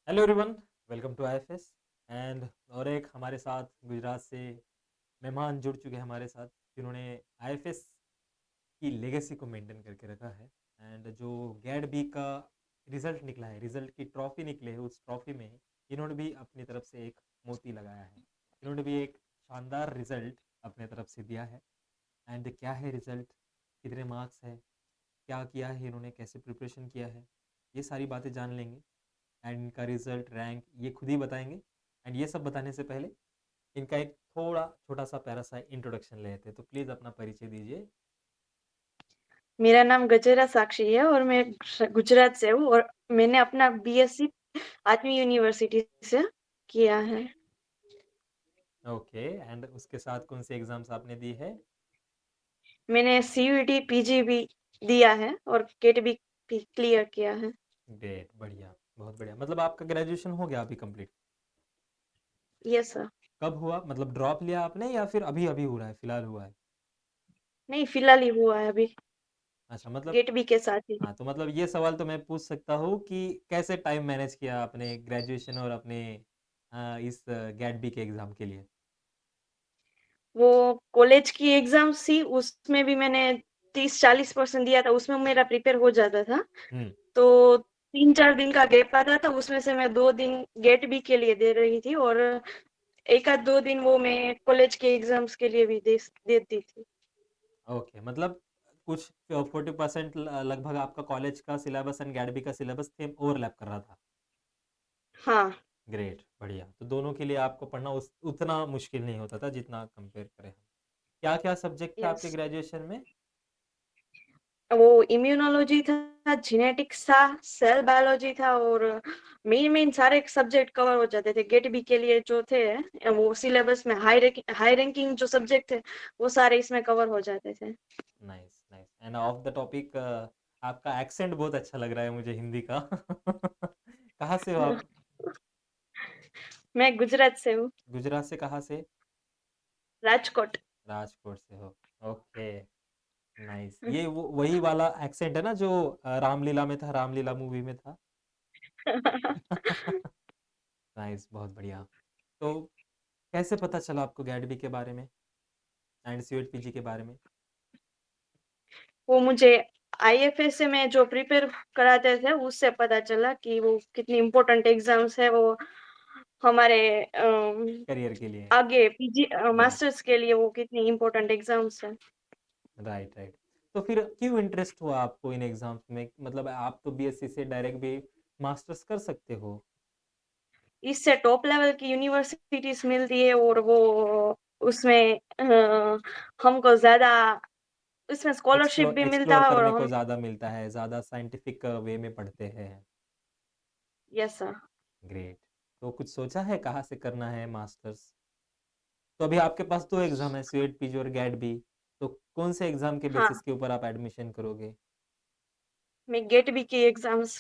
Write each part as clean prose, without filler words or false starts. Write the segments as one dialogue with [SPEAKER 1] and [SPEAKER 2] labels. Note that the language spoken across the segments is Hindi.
[SPEAKER 1] Hello everyone, welcome to IFS. And और एक हमारे साथ गुजरात से मेहमान जुड़ चुके हैं हमारे साथ, जिन्होंने आईएफएस की लेगेसी को मेंटेन करके रखा है। एंड जो गैड बी का रिजल्ट निकला है, रिजल्ट की ट्रॉफी निकले है, उस ट्रॉफी में इन्होंने भी अपनी तरफ से एक मोती लगाया है। इन्होंने भी एक शानदार रिजल्ट अपने तरफ से दिया है। एंड क्या है रिजल्ट, कितने मार्क्स है, क्या किया है इन्होंने, कैसे प्रिपरेशन किया है, ये सारी बातें जान लेंगे। एंड इनका रिजल्ट, रैंक ये खुद ही बताएंगे। एंड ये सब बताने से पहले इनका एक थोड़ा छोटा सा प्यारा सा इंट्रोडक्शन ले लेते हैं। तो प्लीज़ अपना परिचय दीजिए।
[SPEAKER 2] मेरा नाम गजेरा साक्षी है और मैं गुजरात से हूँ और मैंने अपना बीएससी आत्मी यूनिवर्सिटी से किया है।
[SPEAKER 1] ओके, एंड उसके साथ कौन से एग्जाम्स आपने दिए है?
[SPEAKER 2] मैंने सीयूईटी पीजीबी दिया है और गेट भी क्लियर किया है।
[SPEAKER 1] ग्रेट, बढ़िया, बहुत बढ़िया। मतलब आपका ग्रेजुएशन हो गया अभी कंप्लीट?
[SPEAKER 2] Yes sir.
[SPEAKER 1] कब हुआ, मतलब ड्रॉप लिया आपने या फिर अभी अभी हो रहा है, फिलहाल हुआ है?
[SPEAKER 2] नहीं, फिलहाल ही हुआ है अभी
[SPEAKER 1] अच्छा, मतलब
[SPEAKER 2] गेट बी के साथ ही।
[SPEAKER 1] हाँ, तो मतलब ये सवाल तो मैं पूछ सकता हूँ कि कैसे टाइम मैनेज किया आपने ग्रेजुएशन और अपने इस गेट बी के एग्ज़ाम के लिए?
[SPEAKER 2] वो कॉलेज की एग्जाम्स थी, उसमें भी मैंने 30-40% दिया था, उसमें मेरा प्रिपेयर हो जाता था।
[SPEAKER 1] हम्म।
[SPEAKER 2] तो 3-4 दिन का गैप आता था, उसमें से मैं 2 दिन गेट बी के लिए दे रही थी और 1 आध 2 दिन वो मैं कॉलेज के एग्जाम्स के लिए भी देती थी।
[SPEAKER 1] ओके, मतलब कुछ 40% लगभग आपका कॉलेज का सिलेबस एंड गैडबी का सिलेबस सेम ओवरलैप कर रहा था।
[SPEAKER 2] हाँ।
[SPEAKER 1] ग्रेट, बढ़िया। तो दोनों के लिए आपको पढ़ना उतना मुश्किल नहीं होता था जितना कंपेयर करें हम। क्या क्या सब्जेक्ट थे आपके
[SPEAKER 2] यस।
[SPEAKER 1] ग्रेजुएशन में?
[SPEAKER 2] वो इम्यूनोलॉजी था, जेनेटिक्स था, सेल बायोलॉजी था और मेन मेन सारे सब्जेक्ट कवर हो जाते थे गेट बी के लिए जो थे। वो सिलेबस में हाई रैंकिंग जो सब्जेक्ट थे वो सारे इसमें कवर हो जाते थे।
[SPEAKER 1] Nice nice. End of the topic, आपका एक्सेंट बहुत अच्छा लग रहा है मुझे हिंदी का। कहाँ से हो आप?
[SPEAKER 2] मैं गुजरात से हूँ।
[SPEAKER 1] गुजरात से कहाँ से?
[SPEAKER 2] राजकोट।
[SPEAKER 1] राजकोट से हो। Okay, nice. ये वो वही वाला एक्सेंट है ना जो रामलीला में था, रामलीला मूवी में था। नाइस, बहुत बढ़िया। तो कैसे पता चला आपको गैडबी के बारे में एंड सीवेट पीजी के बारे में?
[SPEAKER 2] वो मुझे आईएफएस से मैं जो प्रिपेयर कराते थे उससे पता चला कि वो कितनी इम्पोर्टेंट एग्जाम्स है वो हमारे
[SPEAKER 1] करियर के लिए।
[SPEAKER 2] आगे पीजी
[SPEAKER 1] राइट
[SPEAKER 2] मास्टर्स के लिए वो कितनी इम्पोर्टेंट एग्जाम्स है।
[SPEAKER 1] Right right. तो फिर क्यों इंटरेस्ट हुआ आपको इन एग्जाम्स में? मतलब आप तो बीएससी से डायरेक्ट भी मास्टर्स कर सकते हो।
[SPEAKER 2] इससे टॉप लेवल की यूनिवर्सिटीज मिलती है और वो उसमें हमको ज्यादा उसमें स्कॉलरशिप
[SPEAKER 1] एक्सप्लोर
[SPEAKER 2] भी मिलता
[SPEAKER 1] एक्सप्लोर
[SPEAKER 2] है और
[SPEAKER 1] करने को
[SPEAKER 2] हम।
[SPEAKER 1] ज़्यादा मिलता है, ज़्यादा साइंटिफिक वे में पढ़ते हैं।
[SPEAKER 2] Yes sir.
[SPEAKER 1] ग्रेट। तो कुछ सोचा है कहाँ से करना है मास्टर्स? तो अभी आपके पास दो एग्जाम है, सीवेट पीजी और गैट बी। तो कौन से एग्जाम के
[SPEAKER 2] हाँ,
[SPEAKER 1] बेसिस के ऊपर आप एडमिशन करोगे?
[SPEAKER 2] मैं गेट बी की एग्जाम्स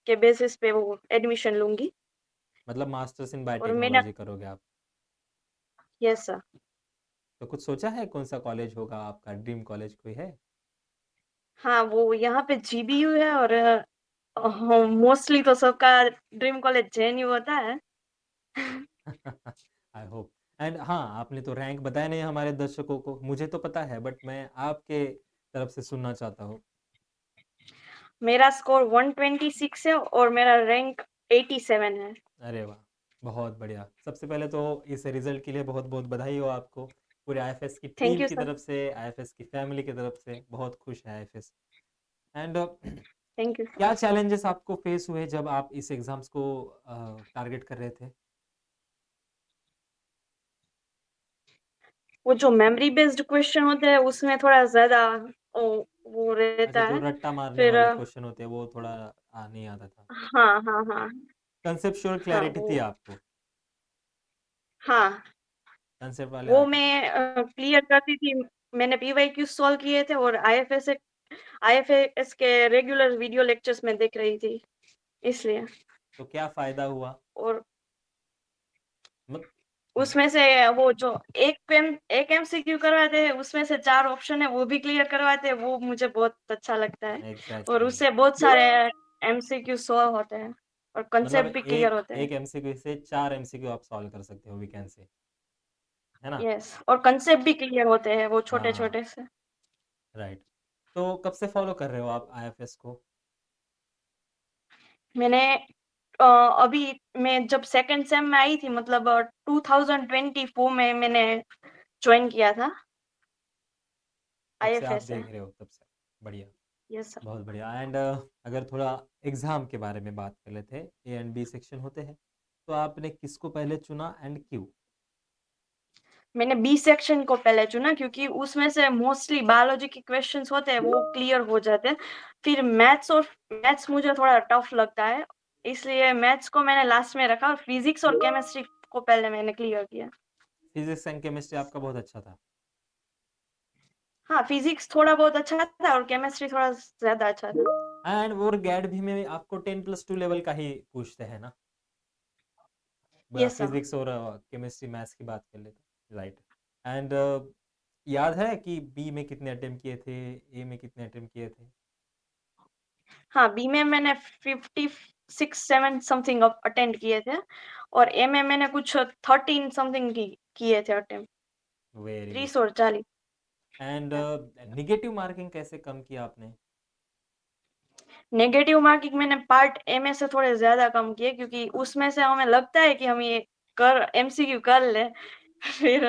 [SPEAKER 2] के बेसिस पे वो एडमिशन लूंगी
[SPEAKER 1] मतलब मास्टर्स इन
[SPEAKER 2] और मेरा।
[SPEAKER 1] बायोटेक्नोलॉजी करोगे आप?
[SPEAKER 2] Yes sir.
[SPEAKER 1] तो कुछ सोचा है कौन सा कॉलेज होगा आपका, ड्रीम कॉलेज कोई है?
[SPEAKER 2] हाँ, वो यहाँ पे जीबीयू है और मोस्टली तो सबका ड्रीम कॉलेज जेएनयू होता है।
[SPEAKER 1] I hope. एंड हाँ, आपने तो रैंक बताया नहीं हमारे दर्शकों को, मुझे तो पता है बट मैं आपके तरफ से सुनना चाहता हूँ।
[SPEAKER 2] मेरा स्कोर 126 है और मेरा रैंक 87 है।
[SPEAKER 1] अरे वाह, बहुत बढ़िया। सबसे पहले तो इस रिजल्ट के लिए बहुत बहुत बधाई हो आपको। पूरे आईएफएस की
[SPEAKER 2] थैंक
[SPEAKER 1] टीम
[SPEAKER 2] यू
[SPEAKER 1] की
[SPEAKER 2] सर।
[SPEAKER 1] तरफ से, आईएफएस की फैमिली की तरफ से बहुत खुश है आईएफएस। And
[SPEAKER 2] thank you.
[SPEAKER 1] क्या चैलेंजेस आपको फेस हुए जब आप इस एग्जाम्स को टारगेट कर रहे थे?
[SPEAKER 2] वो जो मेमोरी बेस्ड क्वेश्चन होते हैं उसमें थोड़ा ज्यादा वो
[SPEAKER 1] अच्छा,
[SPEAKER 2] रहता
[SPEAKER 1] जो
[SPEAKER 2] है।
[SPEAKER 1] रट्टा मारने
[SPEAKER 2] फिर
[SPEAKER 1] वाले क्वेश्चन होते हैं वो थोड़ा नहीं आता था।
[SPEAKER 2] हाँ हाँ हाँ।
[SPEAKER 1] कंसेप्चुअल
[SPEAKER 2] हाँ
[SPEAKER 1] क्लैरिटी थी
[SPEAKER 2] वो।
[SPEAKER 1] आपको?
[SPEAKER 2] हाँ
[SPEAKER 1] कंसेप्ट वाले
[SPEAKER 2] वो
[SPEAKER 1] आते थे?
[SPEAKER 2] मैं क्लियर करती थी। मैंने पीवाईक्यू सॉल्व किए थे और आईएफएस के रेगुलर वीडियो लेक्चर्स में देख रही थी इसलिए।
[SPEAKER 1] तो क्या फायदा हुआ?
[SPEAKER 2] और
[SPEAKER 1] मत
[SPEAKER 2] उसमें से वो जो एक एमसीक्यू करवाते हैं उसमें से 4 ऑप्शन है वो भी क्लियर करवाते हैं, वो मुझे बहुत अच्छा लगता है। और
[SPEAKER 1] एग्जैक्टली।
[SPEAKER 2] उससे बहुत सारे एमसीक्यू सॉल्व होते हैं। और
[SPEAKER 1] मतलब
[SPEAKER 2] कंसेप्ट भी क्लियर
[SPEAKER 1] एक
[SPEAKER 2] होते हैं।
[SPEAKER 1] एक एमसीक्यू से 4 एमसीक्यू आप सॉल्व कर सकते हो वीकेंड से, है ना?
[SPEAKER 2] यस, और कंसेप्ट भी क्लियर होते हैं वो
[SPEAKER 1] हाँ,
[SPEAKER 2] छोटे-छोटे से।
[SPEAKER 1] राइट। तो कब से फॉलो कर रहे हो आप आईएफएस को?
[SPEAKER 2] मैंने अभी मैं जब सेकंड सेम में आई थी, मतलब 2024 में मैंने जॉइन किया था
[SPEAKER 1] तब से आप
[SPEAKER 2] आईएफएस है।
[SPEAKER 1] देख रहे हो तब से। बढ़िया,
[SPEAKER 2] यस सर।
[SPEAKER 1] बहुत बढ़िया। एंड अगर थोड़ा एग्ज़ाम के बारे में बात कर लेते हैं, ए एंड बी सेक्शन होते हैं, तो आपने किसको पहले चुना एंड क्यों?
[SPEAKER 2] मैंने बी सेक्शन को पहले चुना क्योंकि उसमें से मोस्टली बायोलॉजी के क्वेश्चंस होते हैं, वो क्लियर हो जाते हैं। फिर मैथ्स मुझे थोड़ा टफ लगता है, इसलिए मैथ्स को मैंने लास्ट में रखा और फिजिक्स और केमिस्ट्री को पहले मैंने क्लियर किया।
[SPEAKER 1] फिज़िक्स एंड केमिस्ट्री आपका बहुत अच्छा था।
[SPEAKER 2] हाँ, फिजिक्स थोड़ा बहुत अच्छा था और केमिस्ट्री थोड़ा ज़्यादा अच्छा था।
[SPEAKER 1] एंड और गैड भी में आपको 10+2 लेवल का ही पूछते हैं ना?
[SPEAKER 2] Yes sir.
[SPEAKER 1] फिजिक्स और केमिस्ट्री मैथ्स की बात कर लेते हैं, राइट? एंड याद है कि बी में कितने अटेम्प्ट किए थे, ए में कितने अटेम्प्ट किए थे?
[SPEAKER 2] हाँ, बी में मैंने 56-7 समथिंग अटेम्प्ट किए थे और ए में मैंने कुछ 13 समथिंग की किए थे अटेम्प्ट,
[SPEAKER 1] वेरी गुड।
[SPEAKER 2] 30 और 40।
[SPEAKER 1] एंड निगेटिव मार्किंग कैसे कम किया आपने?
[SPEAKER 2] नेगेटिव मार्किंग मैंने पार्ट ए में से थोड़े ज़्यादा कम किए क्योंकि उसमें से हमें लगता है कि हम ये कर एमसीक्यू कर लें। फिर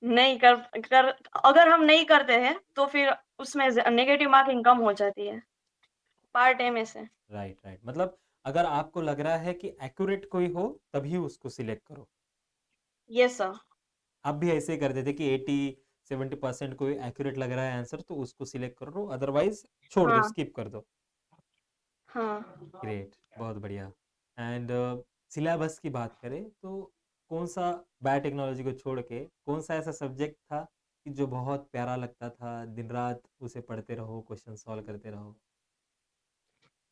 [SPEAKER 2] नहीं कर कर अगर हम नहीं करते हैं तो फिर उसमें नेगेटिव मार्किंग कम हो जाती है पार्ट ए में से।
[SPEAKER 1] Right, right. मतलब अगर आपको लग रहा है कि एक्यूरेट कोई हो, तभी उसको सिलेक्ट करो।
[SPEAKER 2] Yes sir.
[SPEAKER 1] आप भी ऐसे ही करते थे कि 80-70% कोई एक्यूरेट लग रहा है आंसर, तो उसको सिलेक्ट कर लो, अदरवाइज छोड़ दो,
[SPEAKER 2] हाँ,
[SPEAKER 1] स्किप कर दो।
[SPEAKER 2] हाँ।
[SPEAKER 1] ग्रेट, बहुत बढ़िया। एंड सिलेबस की बात करें तो कौन सा, बायोटेक्नोलॉजी को छोड़ के कौन सा ऐसा सब्जेक्ट था कि जो बहुत प्यारा लगता था, दिन रात उसे पढ़ते रहो, क्वेश्चन सॉल्व करते रहो?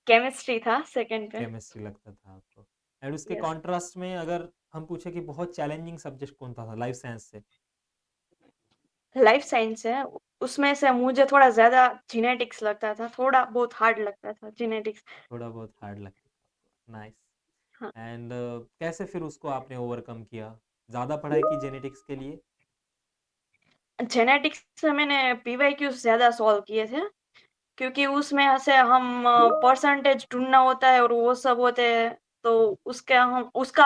[SPEAKER 2] केमिस्ट्री था सेकंड पे।
[SPEAKER 1] केमिस्ट्री लगता था आपको। एंड उसके
[SPEAKER 2] यस।
[SPEAKER 1] कॉन्ट्रास्ट में अगर हम पूछे कि बहुत चैलेंजिंग सब्जेक्ट कौन था लाइफ साइंस से?
[SPEAKER 2] लाइफ साइंस है, उसमें से मुझे थोड़ा ज़्यादा जेनेटिक्स लगता था, थोड़ा बहुत हार्ड लगता था जेनेटिक्स।
[SPEAKER 1] थोड़ा बहुत हार्ड लगता था आपको, नाइस।
[SPEAKER 2] हाँ।
[SPEAKER 1] एंड कैसे फिर उसको आपने ओवरकम किया? ज़्यादा पढ़ाई की जेनेटिक्स के लिए?
[SPEAKER 2] जेनेटिक्स में मैंने पीवाईक्यूज़ ज़्यादा सॉल्व किए थे क्योंकि उसमें से हम परसेंटेज ढूँढना होता है और वो सब होते हैं, तो उसका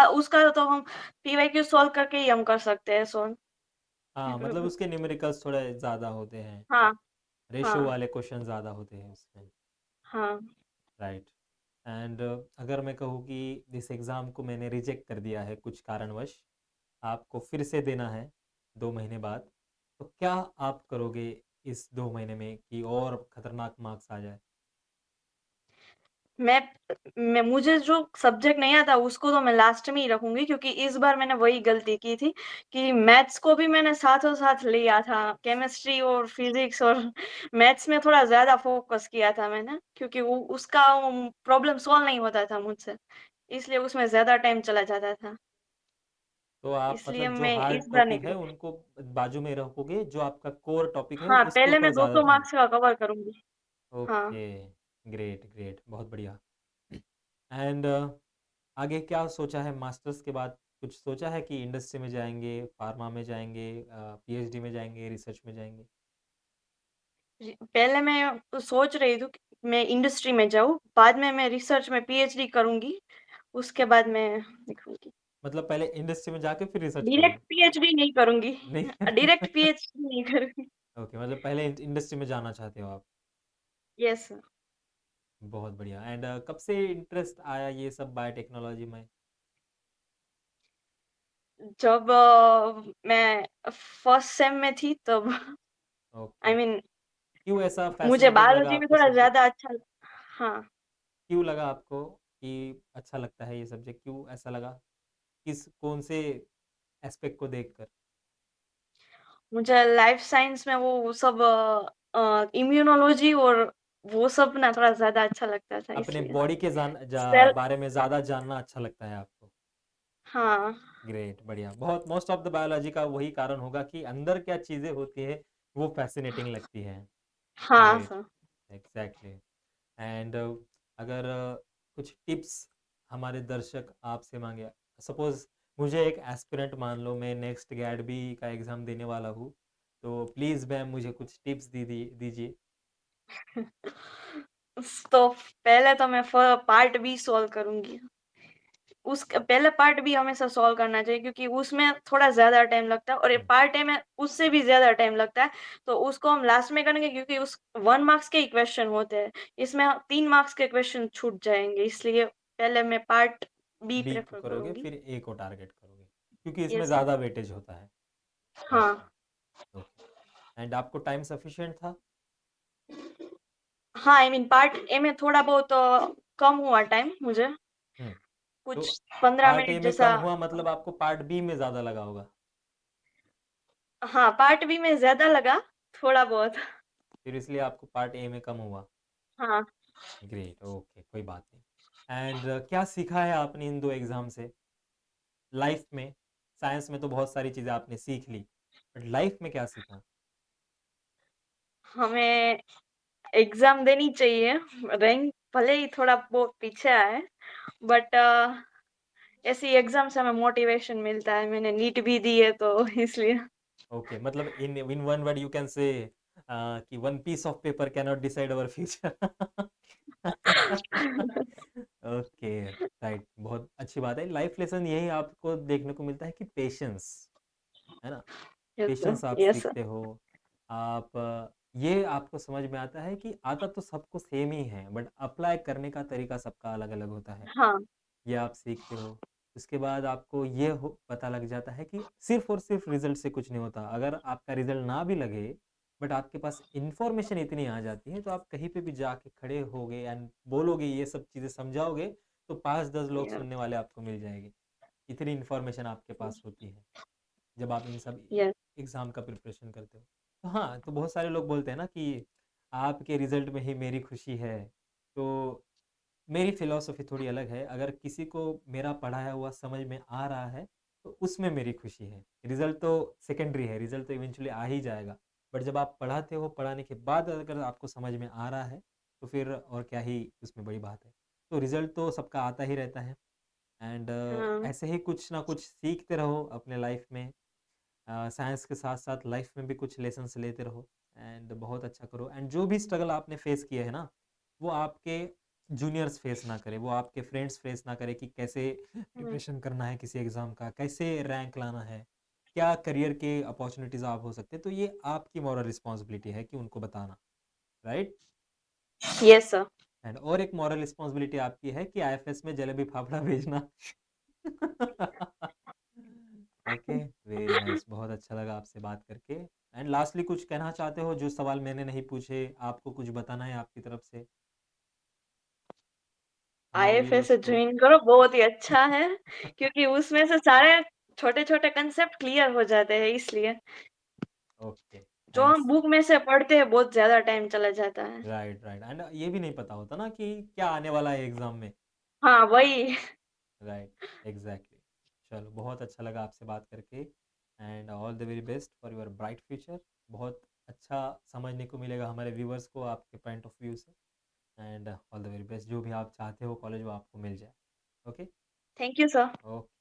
[SPEAKER 2] उसका तो हम पीवाईक्यू सॉल्व करके ही हम कर सकते हैं सॉल्व।
[SPEAKER 1] हाँ, मतलब उसके न्यूमेरिकल्स थोड़े ज़्यादा होते हैं,
[SPEAKER 2] हाँ,
[SPEAKER 1] रेशियो
[SPEAKER 2] हाँ,
[SPEAKER 1] वाले क्वेश्चन ज़्यादा होते हैं उसमें,
[SPEAKER 2] हाँ।
[SPEAKER 1] राइट? एंड अगर मैं कहूँ कि इस एग्ज़ाम को मैंने रिजेक्ट कर दिया है कुछ कारणवश, आपको फिर से देना है 2 महीने बाद, तो क्या आप करोगे इस 2 महीने में कि और खतरनाक मार्क्स आ जाए?
[SPEAKER 2] मैं मुझे जो सब्जेक्ट नहीं आता उसको तो मैं लास्ट में ही रखूँगी क्योंकि इस बार मैंने वही गलती की थी कि मैथ्स को भी मैंने साथों-साथ लिया था। केमिस्ट्री और फिज़िक्स और मैथ्स में थोड़ा ज़्यादा फ़ोकस किया था मैंने क्योंकि वो उसका प्रॉब्लम सॉल्व नहीं होता था मुझसे। इसलिए उसमें ज़्यादा टाइम चला जाता था।
[SPEAKER 1] तो आप
[SPEAKER 2] इसलिए
[SPEAKER 1] मतलब जो
[SPEAKER 2] मैं
[SPEAKER 1] हार्ड
[SPEAKER 2] इस बार नहीं
[SPEAKER 1] टॉपिक है
[SPEAKER 2] करूँगी।
[SPEAKER 1] उनको बाजू में रखोगे, जो आपका कोर टॉपिक है
[SPEAKER 2] हाँ,
[SPEAKER 1] उसके
[SPEAKER 2] पहले
[SPEAKER 1] ऊपर
[SPEAKER 2] मैं
[SPEAKER 1] ज़्यादा
[SPEAKER 2] 200
[SPEAKER 1] ध्यान।
[SPEAKER 2] मार्क्स का कवर करूँगी। हाँ।
[SPEAKER 1] ओके, ग्रेट, ग्रेट, बहुत बढ़िया। एंड आगे क्या सोचा है मास्टर्स के बाद? कुछ सोचा है कि इंडस्ट्री में जाएँगे, फार्मा में जाएँगे, पीएचडी में जाएँगे, रिसर्च में जाएँगे?
[SPEAKER 2] जी, पहले मैं सोच रही थी कि मैं इंडस्ट्री में जाऊँ, बाद में मैं रिसर्च में पीएचडी करूँगी, उसके बाद मैं देखूँगी।
[SPEAKER 1] मतलब पहले इंडस्ट्री में जाके फिर रिसर्च
[SPEAKER 2] डायरेक्ट
[SPEAKER 1] करोगे?
[SPEAKER 2] पीएचडी नहीं करूँगी,
[SPEAKER 1] नहीं।
[SPEAKER 2] डायरेक्ट पीएचडी नहीं करूँगी।
[SPEAKER 1] ओके, मतलब पहले इंडस्ट्री में जाना चाहते हो आप।
[SPEAKER 2] Yes sir.
[SPEAKER 1] बहुत बढ़िया। एंड कब से इंटरेस्ट आया ये सब बायोटेक्नोलॉजी में?
[SPEAKER 2] जब मैं फर्स्ट सेम में थी तब
[SPEAKER 1] ओके।
[SPEAKER 2] आई मीन
[SPEAKER 1] क्यों ऐसा
[SPEAKER 2] मुझे
[SPEAKER 1] फैसिनेटिंग लगा
[SPEAKER 2] बायोलॉजी में
[SPEAKER 1] आपको
[SPEAKER 2] थोड़ा
[SPEAKER 1] सब्जेक्ट?
[SPEAKER 2] ज़्यादा अच्छा। हाँ,
[SPEAKER 1] क्यों लगा आपको कि अच्छा लगता है ये सब्जेक्ट? क्यों ऐसा लगा? किस कौन से एस्पेक्ट को देखकर?
[SPEAKER 2] मुझे लाइफ साइंस में वो सब इम्यूनोलॉजी और वो सब ना थोड़ा ज़्यादा अच्छा लगता था
[SPEAKER 1] अपने
[SPEAKER 2] इसलिए।
[SPEAKER 1] बॉडी के
[SPEAKER 2] सेल
[SPEAKER 1] बारे में ज़्यादा जानना अच्छा लगता है आपको।
[SPEAKER 2] हाँ,
[SPEAKER 1] ग्रेट, बढ़िया। बहुत मोस्ट ऑफ द बायोलॉजी का वही कारण होगा कि अंदर क्या चीज़ें होती है, वो फैसिनेटिंग लगती हैं।
[SPEAKER 2] हाँ
[SPEAKER 1] ग्रेट,
[SPEAKER 2] सर।
[SPEAKER 1] एग्ज़ैक्टली। एंड अगर कुछ टिप्स हमारे दर्शक आपसे मांगे, सपोज मुझे एक एस्पिरेंट मान लो, मैं नेक्स्ट गैडबी का एग्ज़ाम देने वाला हूँ, तो प्लीज़ मैम मुझे कुछ टिप्स दीजिए।
[SPEAKER 2] तो पहले तो मैं पार्ट बी सॉल्व करूंगी। उस पहले पार्ट बी हमेशा सॉल्व करना चाहिए क्योंकि उसमें थोड़ा ज्यादा टाइम लगता है और ये
[SPEAKER 1] हम्म,
[SPEAKER 2] पार्ट ए में उससे भी ज्यादा टाइम लगता है। तो उसको हम लास्ट में करेंगे क्योंकि उस 1 मार्क्स के ही क्वेश्चन होते हैं। इसमें 3 मार्क्स के क्वेश्चन छूट जाएंगे, इसलिए पहले मैं पार्ट बी
[SPEAKER 1] बी को
[SPEAKER 2] प्रेफर
[SPEAKER 1] करोगे
[SPEAKER 2] करूंगी।
[SPEAKER 1] फिर ए को टारगेट करोगे, क्योंकि इसमें
[SPEAKER 2] यस सर।
[SPEAKER 1] ज़्यादा वेटेज होता है। राइट,
[SPEAKER 2] हाँ।
[SPEAKER 1] Right, okay. एंड आपको टाइम सफिशिएंट था?
[SPEAKER 2] हाँ, आई मीन पार्ट ए में थोड़ा बहुत कम हुआ टाइम मुझे,
[SPEAKER 1] हम्म। तो
[SPEAKER 2] कुछ 15
[SPEAKER 1] पार्ट ए
[SPEAKER 2] मिनट
[SPEAKER 1] में कम
[SPEAKER 2] जैसा।
[SPEAKER 1] हुआ, मतलब आपको पार्ट बी में ज़्यादा लगा होगा।
[SPEAKER 2] हाँ, पार्ट बी में ज्यादा लगा, थोड़ा बहुत।
[SPEAKER 1] फिर इसलिए आपको पार्ट ए में कम हुआ।
[SPEAKER 2] हाँ।
[SPEAKER 1] ग्रेट, ओके, कोई बात नहीं। एंड क्या सीखा है आपने इन 2 एग्ज़ाम से लाइफ में? साइंस में तो बहुत सारी चीज़ें आपने सीख ली, बट लाइफ में क्या सीखा?
[SPEAKER 2] हमें एग्जाम देनी चाहिए, रैंक भले ही थोड़ा बहुत पीछे आए, बट ऐसी एग्जाम से हमें मोटिवेशन मिलता है। मैंने नीट भी दी है तो इसलिए।
[SPEAKER 1] ओके, मतलब in one word you can say कि one piece of paper cannot decide our future. Okay, right, बहुत अच्छी बात है। लाइफ लेसन यही आपको देखने को मिलता है कि पेशेंस, है ना?
[SPEAKER 2] Yes sir.
[SPEAKER 1] पेशेंस आप
[SPEAKER 2] यस सर।
[SPEAKER 1] सीखते हो। आप ये आपको समझ में आता है कि आता तो सबको सेम ही है, बट अप्लाई करने का तरीका सबका अलग अलग होता है।
[SPEAKER 2] हाँ।
[SPEAKER 1] ये आप सीखते हो। उसके बाद आपको ये पता लग जाता है कि सिर्फ और सिर्फ रिजल्ट से कुछ नहीं होता। अगर आपका रिजल्ट ना भी लगे, बट आपके पास इंफॉर्मेशन इतनी आ जाती है, तो आप कहीं पे भी जाके खड़े होगे एंड बोलोगे, ये सब चीज़ें समझाओगे, तो 5-10 लोग सुनने वाले आपको मिल जाएंगे। इतनी इन्फॉर्मेशन आपके पास होती है जब आप इन सब
[SPEAKER 2] यस।
[SPEAKER 1] एग्ज़ाम का प्रिपरेशन करते हो। तो हाँ, तो बहुत सारे लोग बोलते हैं ना कि आपके रिज़ल्ट में ही मेरी खुशी है। तो मेरी फ़िलॉसफ़ी थोड़ी अलग है, अगर किसी को मेरा पढ़ाया हुआ समझ में आ रहा है, तो उसमें मेरी खुशी है। रिज़ल्ट तो सेकेंडरी है, रिज़ल्ट तो इवेंचुअली आ ही जाएगा। बट जब आप पढ़ाते हो, पढ़ाने के बाद अगर आपको समझ में आ रहा है, तो फिर और क्या ही उसमें बड़ी बात है। तो रिज़ल्ट तो सबका आता ही रहता है। एंड
[SPEAKER 2] हाँ।
[SPEAKER 1] ऐसे ही कुछ ना कुछ सीखते रहो अपने लाइफ में। साइंस के साथ साथ लाइफ में भी कुछ लेसन्स लेते रहो एंड बहुत अच्छा करो। एंड जो भी स्ट्रगल आपने फेस किए है ना, वो आपके जूनियर्स फेस ना करे, वो आपके फ्रेंड्स फेस ना करे कि कैसे
[SPEAKER 2] हम्म,
[SPEAKER 1] प्रिपरेशन करना है किसी एग्ज़ाम का, कैसे रैंक लाना है, क्या करियर के अपॉर्चुनिटीज़ आप हो सकते हैं। तो ये आपकी मॉरल रिस्पॉन्सिबिलिटी है कि उनको बताना, राइट?
[SPEAKER 2] Yes sir.
[SPEAKER 1] एंड और एक मॉरल रिस्पॉन्सिबिलिटी आपकी है कि आईएफएस में जलेबी फाफड़ा भेजना। ओके, वेरी नाइस, बहुत अच्छा लगा आपसे बात करके। एंड लास्टली कुछ कहना चाहते हो, जो सवाल मैंने नहीं पूछे, आपको कुछ बताना है आपकी तरफ से हमारे
[SPEAKER 2] आईएफएस
[SPEAKER 1] व्यूअर्स को?
[SPEAKER 2] ज्वाइन करो, बहुत ही अच्छा है क्योंकि उसमें से सारे छोटे छोटे कंसेप्ट क्लियर हो जाते हैं, इसलिए
[SPEAKER 1] ओके,
[SPEAKER 2] जो हम
[SPEAKER 1] थैंक्स।
[SPEAKER 2] बुक में से पढ़ते हैं बहुत ज्यादा टाइम चला जाता है।
[SPEAKER 1] राइट, राइट, एंड ये भी नहीं पता होता ना कि क्या आने वाला है एग्जाम में।
[SPEAKER 2] हाँ वही।
[SPEAKER 1] Right, exactly. चलो, बहुत अच्छा लगा आपसे बात करके। And all the very best for your bright future. बहुत अच्छा समझने को मिलेगा हमारे व्यूअर्स को आपके पॉइंट ऑफ व्यू से। And all the very best, जो भी आप चाहते हो कॉलेज वो आपको मिल जाए। Okay.
[SPEAKER 2] Thank you sir.
[SPEAKER 1] Okay.